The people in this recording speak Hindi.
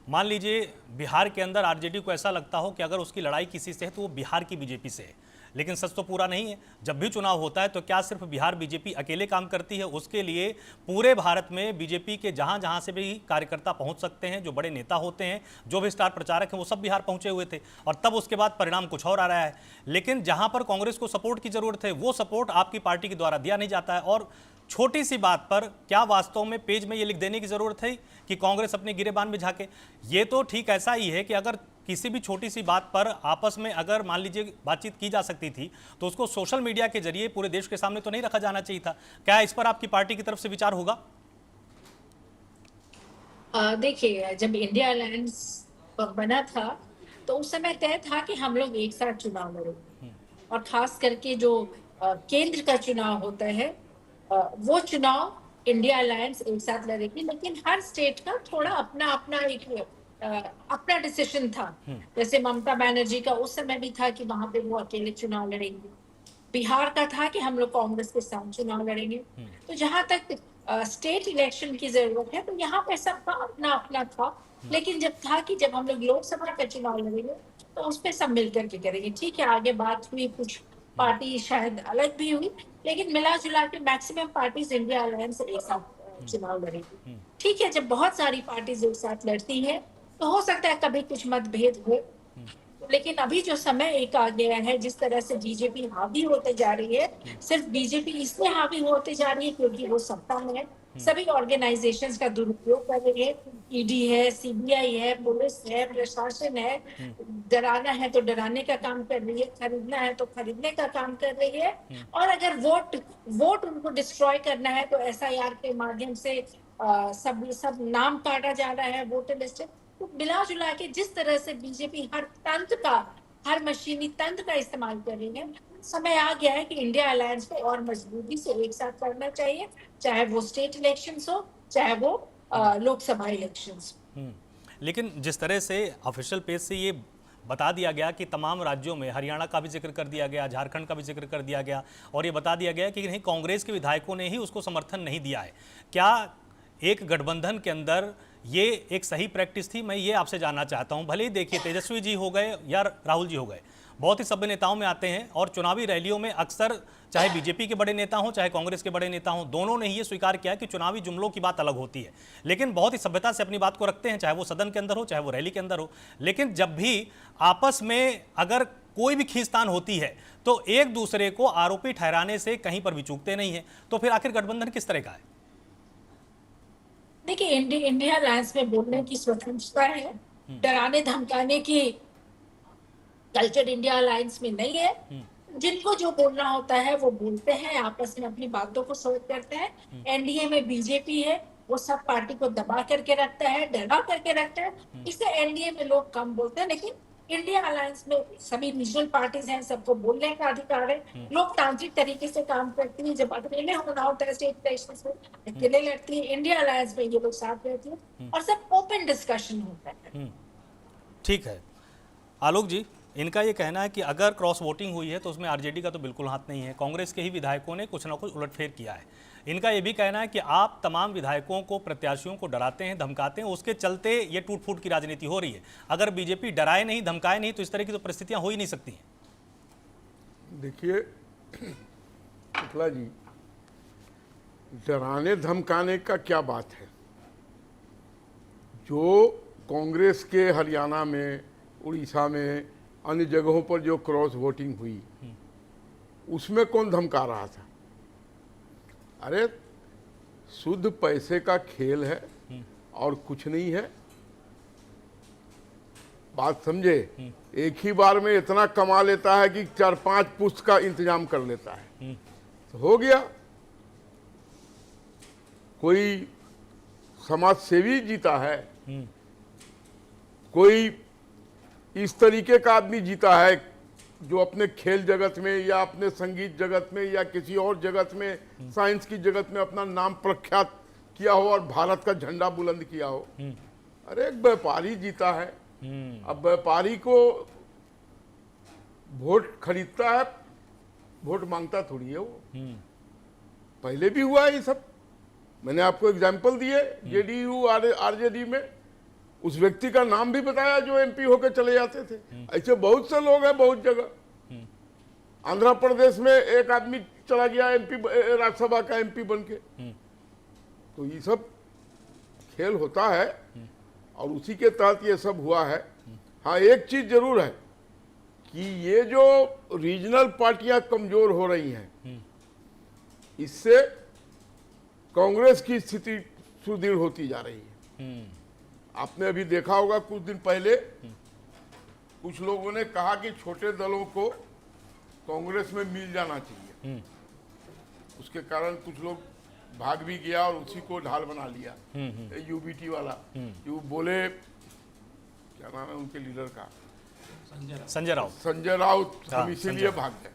मान लीजिए बिहार के अंदर आरजेडी को ऐसा लगता हो कि अगर उसकी लड़ाई किसी से है तो वो बिहार की बीजेपी से है, लेकिन सच तो पूरा नहीं है। जब भी चुनाव होता है तो क्या सिर्फ बिहार बीजेपी अकेले काम करती है? उसके लिए पूरे भारत में बीजेपी के जहां जहां से भी कार्यकर्ता पहुंच सकते हैं, जो बड़े नेता होते हैं, जो भी स्टार प्रचारक हैं, वो सब बिहार पहुंचे हुए थे और तब उसके बाद परिणाम कुछ और आ रहा है। लेकिन जहां पर कांग्रेस को सपोर्ट की जरूरत है वो सपोर्ट आपकी पार्टी के द्वारा दिया नहीं जाता है। और छोटी सी बात पर क्या वास्तव में पेज में ये लिख देने की जरूरत है कि कांग्रेस अपने गिरेबान में झांके? ये तो ठीक ऐसा ही है कि अगर किसी भी छोटी सी बात पर आपस में अगर मान लीजिए बातचीत की जा सकती थी तो उसको सोशल मीडिया के जरिए पूरे देश के सामने तो नहीं रखा जाना चाहिए था। क्या इस पर आपकी पार्टी की तरफ से विचार होगा? देखिए, जब इंडिया अलायंस बना था तो उस समय तय था कि हम लोग एक साथ चुनाव लड़ेंगे और खास करके जो केंद्र का चुनाव होता है, वो चुनाव इंडिया अलायंस एक साथ लड़ेगी, लेकिन हर स्टेट का थोड़ा अपना अपना एक अपना डिसीजन था। जैसे ममता बनर्जी का उस समय भी था कि वहां पे वो अकेले चुनाव लड़ेंगे। बिहार का था कि हम लोग कांग्रेस के साथ चुनाव लड़ेंगे। तो जहां तक स्टेट इलेक्शन की जरूरत है तो यहाँ पे सबका अपना अपना था। लेकिन जब था कि जब हम लोग लोकसभा का चुनाव लड़ेंगे तो उस पर सब मिलकर के करेंगे। ठीक है, आगे बात हुई, कुछ पार्टी शायद अलग भी हुई, लेकिन मिला जुला के मैक्सिमम पार्टीज इंडिया अलायंस एक साथ चुनाव लड़ेगी। ठीक है, जब बहुत सारी पार्टीज एक साथ लड़ती है तो हो सकता है कभी कुछ मतभेद हो, लेकिन अभी जो समय एक आ गया है, जिस तरह से बीजेपी हावी होते जा रही है, सिर्फ बीजेपी इसलिए हावी होते जा रही है क्योंकि वो सत्ता में है। सभी ऑर्गेनाइजेशंस का दुरुपयोग कर रही है। ईडी है, सीबीआई है, पुलिस है, प्रशासन है। डराना है तो डराने का काम कर रही है, खरीदना है तो खरीदने का काम कर रही है। और अगर वोट उनको डिस्ट्रॉय करना है तो एसआईआर के माध्यम से सब नाम काटा जा रहा है वोटर लिस्ट। तो मिला जुला के जिस तरह से बीजेपी हर तंत्र का, हर मशीनी तंत्र का इस्तेमाल कर रही है, समय आ गया है कि इंडिया अलायंस को और मजबूती से एक साथ करना चाहिए, चाहे वो स्टेट इलेक्शंस हो, चाहे वो लोकसभा इलेक्शंस। लेकिन जिस तरह से ऑफिशियल पेज से ये बता दिया गया कि तमाम राज्यों में, हरियाणा का भी जिक्र कर दिया गया, झारखंड का भी जिक्र कर दिया गया और ये बता दिया गया कि नहीं, कांग्रेस के विधायकों ने ही उसको समर्थन नहीं दिया है। क्या एक गठबंधन के अंदर ये एक सही प्रैक्टिस थी? मैं ये आपसे जानना चाहता हूं। भले ही देखिए तेजस्वी जी हो गए या राहुल जी हो गए, बहुत ही सभ्य नेताओं में आते हैं और चुनावी रैलियों में अक्सर चाहे बीजेपी के बड़े नेता हों चाहे कांग्रेस के बड़े नेता हों, दोनों ने ही ये स्वीकार किया कि चुनावी जुमलों की बात अलग होती है, लेकिन बहुत ही सभ्यता से अपनी बात को रखते हैं, चाहे वो सदन के अंदर हो चाहे वो रैली के अंदर हो। लेकिन जब भी आपस में अगर कोई भी खींचतान होती है तो एक दूसरे को आरोपी ठहराने से कहीं पर भी चूकते नहीं है। तो फिर आखिर गठबंधन किस तरह का है? देखिए, इंडिया अलायंस में बोलने की स्वतंत्रता है, डराने धमकाने की कल्चर इंडिया अलायंस में नहीं है। जिनको जो बोलना होता है वो बोलते हैं, आपस में अपनी बातों को सॉल्व करते हैं। एनडीए में बीजेपी है, वो सब पार्टी को दबा करके रखता है, डरा करके रखता है, इससे एनडीए में लोग कम बोलते हैं। लेकिन इंडिया अलायंस में सभी रीजनल पार्टीज हैं, सबको बोलने का अधिकार है, लोकतांत्रिक तरीके से काम करती है। जब अकेले होना होता है स्टेट इलेक्शंस में, अकेले लड़ती है। इंडिया अलायंस में ये लोग साथ रहती है और सब ओपन डिस्कशन होता है। ठीक है आलोक जी, इनका ये कहना है कि अगर क्रॉस वोटिंग हुई है तो उसमें आरजेडी का तो बिल्कुल हाथ नहीं है, कांग्रेस के ही विधायकों ने कुछ ना कुछ उलटफेर किया है। इनका ये भी कहना है कि आप तमाम विधायकों को, प्रत्याशियों को डराते हैं, धमकाते हैं, उसके चलते ये टूट फूट की राजनीति हो रही है। अगर बीजेपी डराए नहीं, धमकाए नहीं तो इस तरह की तो परिस्थितियां हो ही नहीं सकती हैं। देखिए शुक्ला जी, डराने धमकाने का क्या बात है? जो कांग्रेस के हरियाणा में, उड़ीसा में, अन्य जगहों पर जो क्रॉस वोटिंग हुई, उसमें कौन धमका रहा था? अरे शुद्ध पैसे का खेल है और कुछ नहीं है। बात समझे? एक ही बार में इतना कमा लेता है कि 4-5 पुश्त का इंतजाम कर लेता है, तो हो गया। कोई समाज सेवी जीता है, कोई इस तरीके का आदमी जीता है जो अपने खेल जगत में या अपने संगीत जगत में या किसी और जगत में, साइंस की जगत में अपना नाम प्रख्यात किया हो और भारत का झंडा बुलंद किया हो। अरे एक व्यापारी जीता है। अब व्यापारी को वोट खरीदता है, वोट मांगता थोड़ी है वो। पहले भी हुआ है ये सब, मैंने आपको एग्जाम्पल दिए जेडीयू आरजेडी में। उस व्यक्ति का नाम भी बताया जो एमपी होकर चले जाते थे। ऐसे बहुत से लोग हैं बहुत जगह। आंध्र प्रदेश में एक आदमी चला गया एमपी, राज्यसभा का एमपी बन के। तो ये सब खेल होता है और उसी के तहत ये सब हुआ है। हाँ, एक चीज जरूर है कि ये जो रीजनल पार्टियां कमजोर हो रही हैं, इससे कांग्रेस की स्थिति सुदृढ़ होती जा रही है। आपने अभी देखा होगा कुछ दिन पहले कुछ लोगों ने कहा कि छोटे दलों को कांग्रेस में मिल जाना चाहिए। उसके कारण कुछ लोग भाग भी गया और उसी को ढाल बना लिया। यूबीटी वाला जो बोले, क्या नाम है उनके लीडर का, संजय राउत। संजय राउत, हाँ, हम इसीलिए भाग गए।